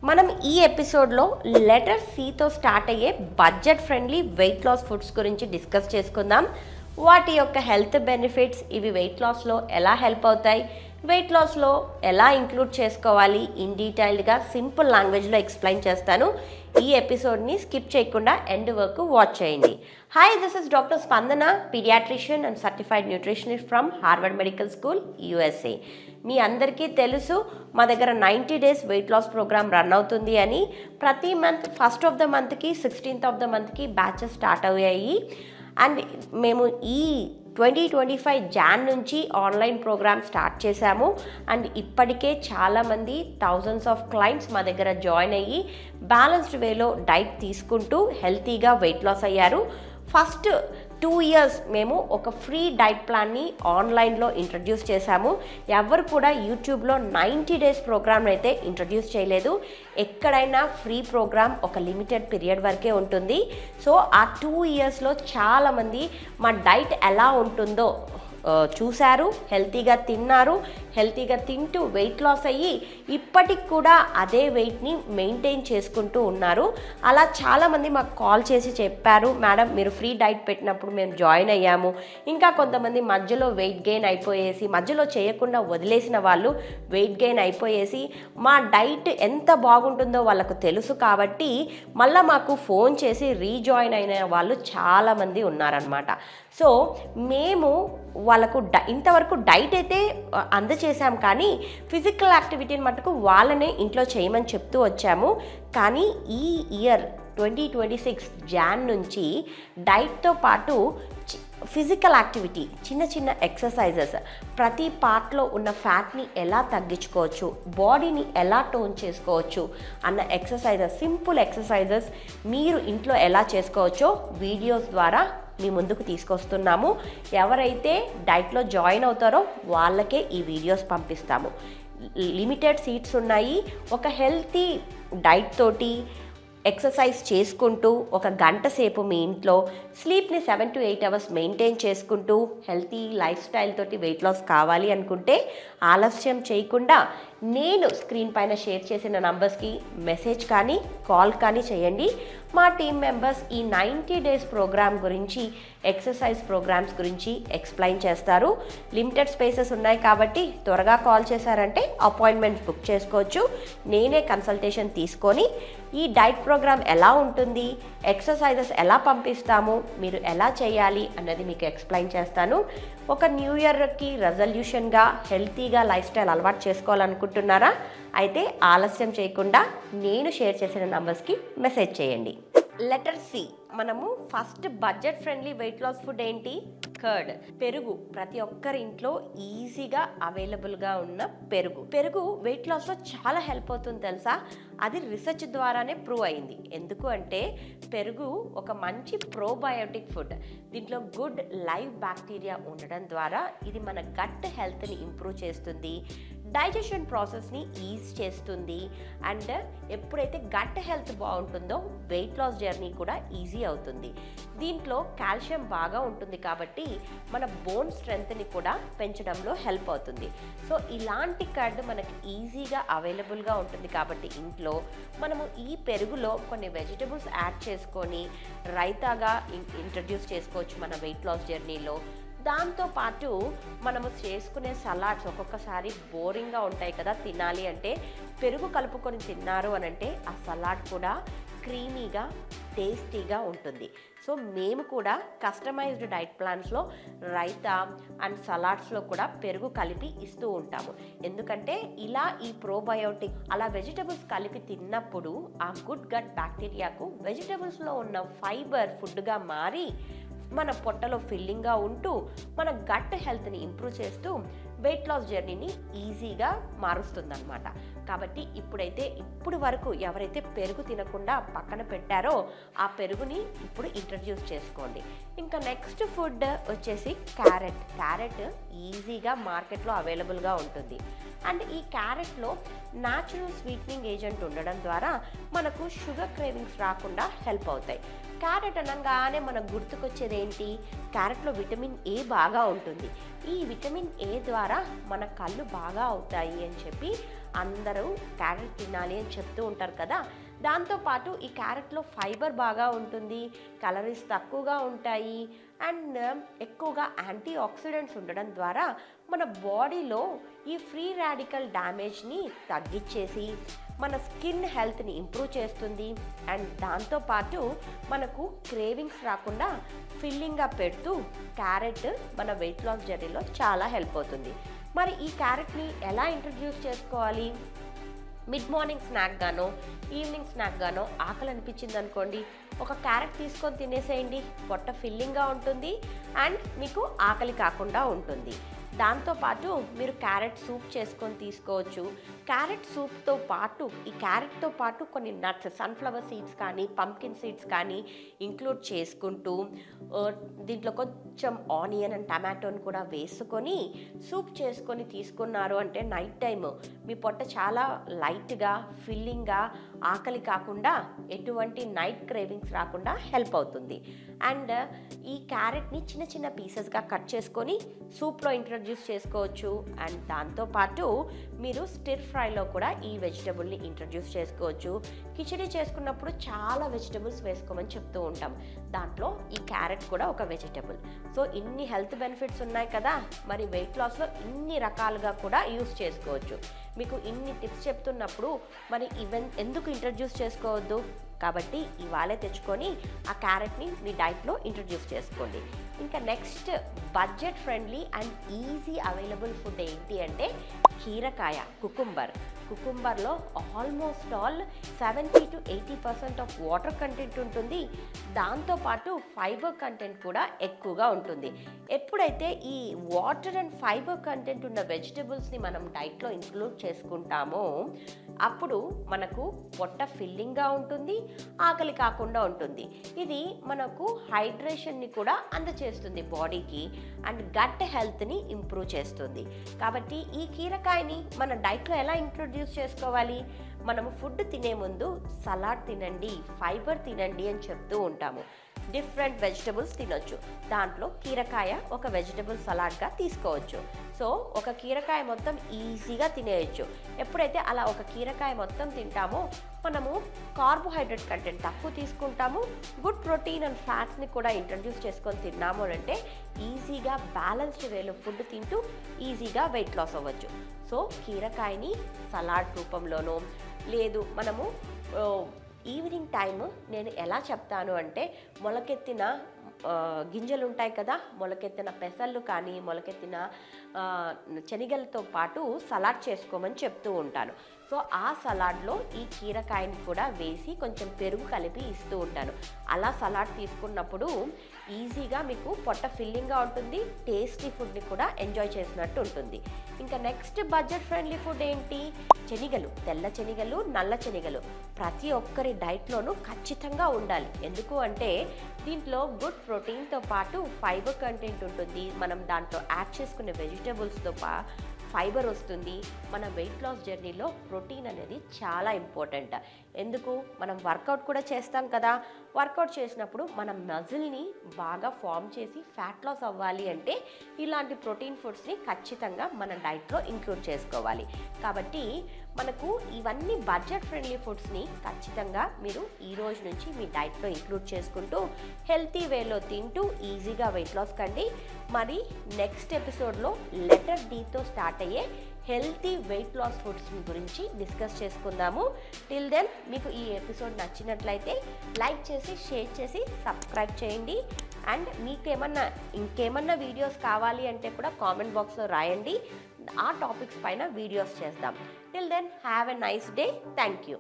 మనం ఈ ఎపిసోడ్లో లెటర్ సితో స్టార్ట్ అయ్యే budget friendly weight loss foods గురించి డిస్కస్ చేసుకుందాం. వాటి యొక్క హెల్త్ బెనిఫిట్స్, ఇవి వెయిట్ లాస్లో ఎలా హెల్ప్ అవుతాయి, వెయిట్ లాస్లో ఎలా ఇంక్లూడ్ చేసుకోవాలి, ఇన్ డీటెయిల్డ్గా సింపుల్ లాంగ్వేజ్లో ఎక్స్ప్లెయిన్ చేస్తాను. ఈ ఎపిసోడ్ని స్కిప్ చేయకుండా ఎండ్ వరకు వాచ్ చేయండి. Hi, this is doctor Spandana, paediatrician and certified nutritionist from Harvard Medical School, USA. మీ అందరికీ తెలుసు, మా దగ్గర 90 days weight loss programme run అవుతుంది అని. ప్రతి మంత్ ఫస్ట్ ఆఫ్ ద మంత్కి 16th ఆఫ్ ద మంత్కి బ్యాచెస్ స్టార్ట్ అయ్యాయి. అండ్ మేము ఈ 2025 జాన్ నుంచి ఆన్లైన్ ప్రోగ్రామ్ స్టార్ట్ చేశాము. అండ్ ఇప్పటికే చాలామంది థౌజండ్స్ ఆఫ్ క్లయింట్స్ మా దగ్గర జాయిన్ అయ్యి బ్యాలెన్స్డ్ వేలో డైట్ తీసుకుంటూ హెల్తీగా వెయిట్ లాస్ అయ్యారు. ఫస్ట్ 2 years మేము ఒక ఫ్రీ డైట్ ప్లాన్ని ఆన్లైన్లో ఇంట్రడ్యూస్ చేశాము. ఎవరు కూడా యూట్యూబ్లో 90 డేస్ ప్రోగ్రామ్ అయితే ఇంట్రడ్యూస్ చేయలేదు. ఎక్కడైనా ఫ్రీ ప్రోగ్రామ్ ఒక లిమిటెడ్ పీరియడ్ వరకే ఉంటుంది. సో ఆ 2 yearsలో చాలామంది మా డైట్ ఎలా ఉంటుందో చూశారు, హెల్తీగా తిన్నారు, హెల్తీగా తింటూ వెయిట్ లాస్ అయ్యి ఇప్పటికి కూడా అదే వెయిట్ని మెయింటైన్ చేసుకుంటూ ఉన్నారు. అలా చాలామంది మాకు కాల్ చేసి చెప్పారు, మేడం మీరు ఫ్రీ డైట్ పెట్టినప్పుడు మేము జాయిన్ అయ్యాము. ఇంకా కొంతమంది మధ్యలో వెయిట్ గెయిన్ అయిపోయేసి, మధ్యలో చేయకుండా వదిలేసిన వాళ్ళు వెయిట్ గెయిన్ అయిపోయేసి మా డైట్ ఎంత బాగుంటుందో వాళ్ళకు తెలుసు కాబట్టి మళ్ళీ మాకు ఫోన్ చేసి రీజాయిన్ అయిన వాళ్ళు చాలామంది ఉన్నారనమాట. సో మేము వాళ్ళకు ఇంతవరకు డైట్ అయితే అందచేసాం, కానీ ఫిజికల్ యాక్టివిటీని మటుకు వాళ్ళనే ఇంట్లో చేయమని చెప్తూ వచ్చాము. కానీ ఈ ఇయర్ 2026 జాన్ నుంచి డైట్తో పాటు ఫిజికల్ యాక్టివిటీ, చిన్న చిన్న ఎక్సర్సైజెస్, ప్రతి పార్ట్లో ఉన్న ఫ్యాట్ని ఎలా తగ్గించుకోవచ్చు, బాడీని ఎలా టోన్ చేసుకోవచ్చు అన్న ఎక్సర్సైజెస్, సింపుల్ ఎక్సర్సైజెస్ మీరు ఇంట్లో ఎలా చేసుకోవచ్చో వీడియోస్ ద్వారా మీ ముందుకు తీసుకొస్తున్నాము. ఎవరైతే డైట్లో జాయిన్ అవుతారో వాళ్ళకే ఈ వీడియోస్ పంపిస్తాము. లిమిటెడ్ సీట్స్ ఉన్నాయి. ఒక హెల్తీ డైట్ తోటి ఎక్సర్సైజ్ చేసుకుంటూ ఒక గంట సేపు మీ ఇంట్లో స్లీప్ని 7 to 8 hours మెయింటైన్ చేసుకుంటూ హెల్తీ లైఫ్ స్టైల్ తోటి వెయిట్ లాస్ కావాలి అనుకుంటే ఆలస్యం చేయకుండా నేను స్క్రీన్ పైన షేర్ చేసిన నంబర్స్కి మెసేజ్ కానీ కాల్ కానీ చేయండి. మా టీమ్ మెంబర్స్ ఈ 90 డేస్ ప్రోగ్రామ్ గురించి, ఎక్సర్సైజ్ ప్రోగ్రామ్స్ గురించి ఎక్స్ప్లెయిన్ చేస్తారు. లిమిటెడ్ స్పేసెస్ ఉన్నాయి కాబట్టి త్వరగా కాల్ చేశారంటే అపాయింట్మెంట్స్ బుక్ చేసుకోవచ్చు. నేనే కన్సల్టేషన్ తీసుకొని ఈ డైట్ ప్రోగ్రామ్ ఎలా ఉంటుంది, ఎక్సర్సైజెస్ ఎలా పంపిస్తాము, మీరు ఎలా చేయాలి అన్నది మీకు ఎక్స్ప్లెయిన్ చేస్తాను. ఒక న్యూ ఇయర్కి రెజల్యూషన్గా హెల్తీగా లైఫ్ స్టైల్ అలవాటు చేసుకోవాలనుకుంటున్నారా? అయితే ఆలస్యం చేయకుండా నేను షేర్ చేసిన నంబర్స్కి మెసేజ్ చేయండి. లెటర్ సి, మనము first budget friendly weight loss food ఏంటి? కర్డ్, పెరుగు. ప్రతి ఒక్కరి ఇంట్లో ఈజీగా అవైలబుల్గా ఉన్న పెరుగు వెయిట్ లాస్లో చాలా హెల్ప్ అవుతుంది తెలుసా. అది రీసెర్చ్ ద్వారానే ప్రూవ్ అయింది. ఎందుకు అంటే పెరుగు ఒక మంచి ప్రోబయోటిక్ ఫుడ్. దీంట్లో గుడ్ లైవ్ బ్యాక్టీరియా ఉండడం ద్వారా ఇది మన గట్ హెల్త్ని ఇంప్రూవ్ చేస్తుంది, డైజెషన్ ప్రాసెస్ని ఈజ్ చేస్తుంది. అండ్ ఎప్పుడైతే గట్ హెల్త్ బాగుంటుందో వెయిట్ లాస్ జర్నీ కూడా ఈజీ అవుతుంది. దీంట్లో కాల్షియం బాగా ఉంటుంది కాబట్టి మన బోన్ స్ట్రెంగ్త్ని కూడా పెంచడంలో హెల్ప్ అవుతుంది. సో ఇలాంటి కర్డ్ మనకి ఈజీగా అవైలబుల్గా ఉంటుంది కాబట్టి ఇంట్లో మనము ఈ పెరుగులో కొన్ని వెజిటబుల్స్ యాడ్ చేసుకొని రైతాగా ఇంట్రడ్యూస్ చేసుకోవచ్చు మన వెయిట్ లాస్ జర్నీలో. దాంతోపాటు మనము చేసుకునే సలాడ్స్ ఒక్కొక్కసారి బోరింగ్గా ఉంటాయి కదా, తినాలి అంటే పెరుగు కలుపుకొని తిన్నారు అని అంటే ఆ సలాడ్ కూడా క్రీమీగా టేస్టీగా ఉంటుంది. సో మేము కూడా కస్టమైజ్డ్ డైట్ ప్లాన్స్లో రైతా అండ్ సలాడ్స్లో కూడా పెరుగు కలిపి ఇస్తూ ఉంటాము. ఎందుకంటే ఇలా ఈ ప్రోబయోటిక్ అలా వెజిటబుల్స్ కలిపి తిన్నప్పుడు ఆ గుడ్ గట్ బ్యాక్టీరియాకు వెజిటబుల్స్లో ఉన్న ఫైబర్ ఫుడ్గా మారి మన పొట్టలో ఫిల్లింగ్గా ఉంటూ మన గట్ హెల్త్ని ఇంప్రూవ్ చేస్తూ వెయిట్ లాస్ జర్నీని ఈజీగా మారుస్తుందన్నమాట. కాబట్టి ఇప్పుడు వరకు ఎవరైతే పెరుగు తినకుండా పక్కన పెట్టారో ఆ పెరుగుని ఇప్పుడు ఇంట్రడ్యూస్ చేసుకోండి. ఇంకా నెక్స్ట్ ఫుడ్ వచ్చేసి క్యారెట్ ఈజీగా మార్కెట్లో అవైలబుల్గా ఉంటుంది. అండ్ ఈ క్యారెట్లో న్యాచురల్ స్వీట్నింగ్ ఏజెంట్ ఉండడం ద్వారా మనకు షుగర్ క్రేవింగ్స్ రాకుండా హెల్ప్ అవుతాయి. క్యారెట్ అనగానే మనకు గుర్తుకొచ్చేది ఏంటి? క్యారెట్లో విటమిన్ ఏ బాగా ఉంటుంది. ఈ విటమిన్ ఏ ద్వారా మన కళ్ళు బాగా అవుతాయి అని చెప్పి అందరూ క్యారెట్ తినాలి అని చెప్తూ ఉంటారు కదా. దాంతోపాటు ఈ క్యారెట్లో ఫైబర్ బాగా ఉంటుంది, కలరీస్ తక్కువగా ఉంటాయి అండ్ ఎక్కువగా యాంటీ ఆక్సిడెంట్స్ ఉండడం ద్వారా మన బాడీలో ఈ ఫ్రీ రాడికల్ డ్యామేజ్ని తగ్గించేసి మన స్కిన్ హెల్త్ని ఇంప్రూవ్ చేస్తుంది. అండ్ దాంతోపాటు మనకు క్రేవింగ్స్ రాకుండా ఫిల్లింగ్గా పెడుతూ క్యారెట్ మన వెయిట్ లాస్ జర్నీలో చాలా హెల్ప్ అవుతుంది. మరి ఈ క్యారెట్ని ఎలా ఇంట్రడ్యూస్ చేసుకోవాలి? మిడ్ మార్నింగ్ స్నాక్ గానో ఈవినింగ్ స్నాక్ గానో ఆకలి అనిపించింది అనుకోండి, ఒక క్యారెట్ తీసుకొని తినేసేయండి. పొట్ట ఫిల్లింగ్గా ఉంటుంది అండ్ మీకు ఆకలి కాకుండా ఉంటుంది. దాంతోపాటు మీరు క్యారెట్ సూప్ చేసుకొని తీసుకోవచ్చు. క్యారెట్ సూప్తో పాటు ఈ క్యారెట్తో పాటు కొన్ని నట్స్, సన్ఫ్లవర్ సీడ్స్ కానీ పంకిన్ సీడ్స్ కానీ ఇంక్లూడ్ చేసుకుంటూ దీంట్లో కొంచెం ఆనియన్ అండ్ టమాటోని కూడా వేసుకొని సూప్ చేసుకొని తీసుకున్నారు అంటే నైట్ టైం మీ పొట్ట చాలా లైట్గా ఫిల్లింగ్గా ఆకలి కాకుండా ఎటువంటి నైట్ క్రేవింగ్స్ రాకుండా హెల్ప్ అవుతుంది. అండ్ ఈ క్యారెట్ని చిన్న చిన్న పీసెస్గా కట్ చేసుకొని సూప్లో ఇంట్రడ్యూస్ చేసుకోవచ్చు. అండ్ దాంతోపాటు మీరు స్టిర్ ఫ్రైలో కూడా ఈ వెజిటబుల్ని ఇంట్రడ్యూస్ చేసుకోవచ్చు. కిచడీ చేసుకున్నప్పుడు చాలా వెజిటబుల్స్ వేసుకోమని చెప్తూ ఉంటాం, దాంట్లో ఈ క్యారెట్ కూడా ఒక వెజిటబుల్. సో ఇన్ని హెల్త్ బెనిఫిట్స్ ఉన్నాయి కదా, మరి వెయిట్ లాస్లో ఇన్ని రకాలుగా కూడా యూస్ చేసుకోవచ్చు. మీకు ఇన్ని టిప్స్ చెప్తున్నప్పుడు మరి ఎందుకు ఇంట్రడ్యూస్ చేసుకోవద్దు? కాబట్టి ఇవాళే తెచ్చుకొని ఆ క్యారెట్ని మీ డైట్లో ఇంట్రడ్యూస్ చేసుకోండి. ఇంకా next budget friendly and easy available food ఏంటి అంటే కీరకాయ, కుకుంబర్లో almost all 70 to 80% of water content ఉంటుంది. దాంతోపాటు ఫైబర్ కంటెంట్ కూడా ఎక్కువగా ఉంటుంది. ఎప్పుడైతే ఈ వాటర్ అండ్ ఫైబర్ కంటెంట్ ఉన్న వెజిటబుల్స్ని మనం డైట్లో ఇంక్లూడ్ చేసుకుంటామో అప్పుడు మనకు పొట్ట ఫిల్లింగ్గా ఉంటుంది, ఆకలి కాకుండా ఉంటుంది. ఇది మనకు హైడ్రేషన్ని కూడా అందచేస్తుంది బాడీకి అండ్ గట్ హెల్త్ని ఇంప్రూవ్ చేస్తుంది. కాబట్టి ఈ కీరకాయని మన డైట్లో ఎలా ఇంట్రొడ్యూస్ చేసుకోవాలి? మనము ఫుడ్ తినే ముందు సలాడ్ తినండి, ఫైబర్ తినండి అని చెప్తూ ఉంటాము. డిఫరెంట్ వెజిటబుల్స్ తినొచ్చు, దాంట్లో కీరకాయ ఒక వెజిటబుల్ సలాడ్గా తీసుకోవచ్చు. సో ఒక కీరకాయ మొత్తం ఈజీగా తినేయచ్చు. ఎప్పుడైతే అలా ఒక కీరకాయ మొత్తం తింటామో మనము కార్బోహైడ్రేట్ కంటెంట్ తక్కువ తీసుకుంటాము, గుడ్ ప్రోటీన్ అండ్ ఫ్యాట్స్ని కూడా ఇంట్రడ్యూస్ చేసుకొని తిన్నాము అంటే ఈజీగా బ్యాలెన్స్డ్ వేలో ఫుడ్ తింటూ ఈజీగా వెయిట్ లాస్ అవ్వచ్చు. సో కీరకాయని సలాడ్ రూపంలోనో లేదు మనము ఈవినింగ్ టైము నేను ఎలా చెప్తాను అంటే మొలకెత్తిన గింజలు ఉంటాయి కదా, మొలకెత్తిన పెసళ్ళు కానీ మొలకెత్తిన శనగలతో పాటు సలాడ్ చేసుకోమని చెప్తూ ఉంటాను. సో ఆ సలాడ్లో ఈ కీరకాయని కూడా వేసి కొంచెం పెరుగు కలిపి ఇస్తూ ఉంటాను. అలా సలాడ్ తీసుకున్నప్పుడు ఈజీగా మీకు పొట్ట ఫిల్లింగ్గా ఉంటుంది, టేస్టీ ఫుడ్ని కూడా ఎంజాయ్ చేసినట్టు ఉంటుంది. ఇంకా నెక్స్ట్ బడ్జెట్ ఫ్రెండ్లీ ఫుడ్ ఏంటి? శనగలు, తెల్ల శనగలు, నల్ల శనగలు ప్రతి ఒక్కరి డైట్లోనూ ఖచ్చితంగా ఉండాలి. ఎందుకు అంటే దీంట్లో గుడ్ ప్రోటీన్తో పాటు ఫైబర్ కంటెంట్ ఉంటుంది. మనం దాంట్లో యాడ్ చేసుకునే వెజిటబుల్స్తో ఫైబర్ వస్తుంది. మన వెయిట్ లాస్ జర్నీలో ప్రోటీన్ అనేది చాలా ఇంపార్టెంట్. ఎందుకు? మనం వర్కౌట్ కూడా చేస్తాం కదా, వర్కౌట్ చేసినప్పుడు మన మజిల్ని బాగా ఫామ్ చేసి ఫ్యాట్ లాస్ అవ్వాలి అంటే ఇలాంటి ప్రోటీన్ ఫుడ్స్ని ఖచ్చితంగా మన డైట్లో ఇంక్లూడ్ చేసుకోవాలి. కాబట్టి మనకు ఇవన్నీ బడ్జెట్ ఫ్రెండ్లీ ఫుడ్స్ని ఖచ్చితంగా మీరు ఈ రోజు నుంచి మీ డైట్లో ఇంక్లూడ్ చేసుకుంటూ హెల్తీ వేలో తింటూ ఈజీగా వెయిట్ లాస్ కండి. మరి నెక్స్ట్ ఎపిసోడ్లో లెటర్ డీతో స్టార్ట్ అయ్యే హెల్తీ వెయిట్ లాస్ ఫుడ్స్ గురించి డిస్కస్ చేసుకుందాము. టిల్ దెన్ మీకు ఈ ఎపిసోడ్ నచ్చినట్లయితే లైక్ చేసి షేర్ చేసి సబ్స్క్రైబ్ చేయండి. అండ్ మీకేమన్నా ఇంకేమన్నా వీడియోస్ కావాలి అంటే కూడా కామెంట్ బాక్స్లో రాయండి, ఆ టాపిక్స్ పైన వీడియోస్ చేద్దాం. Till then have a nice day. Thank you.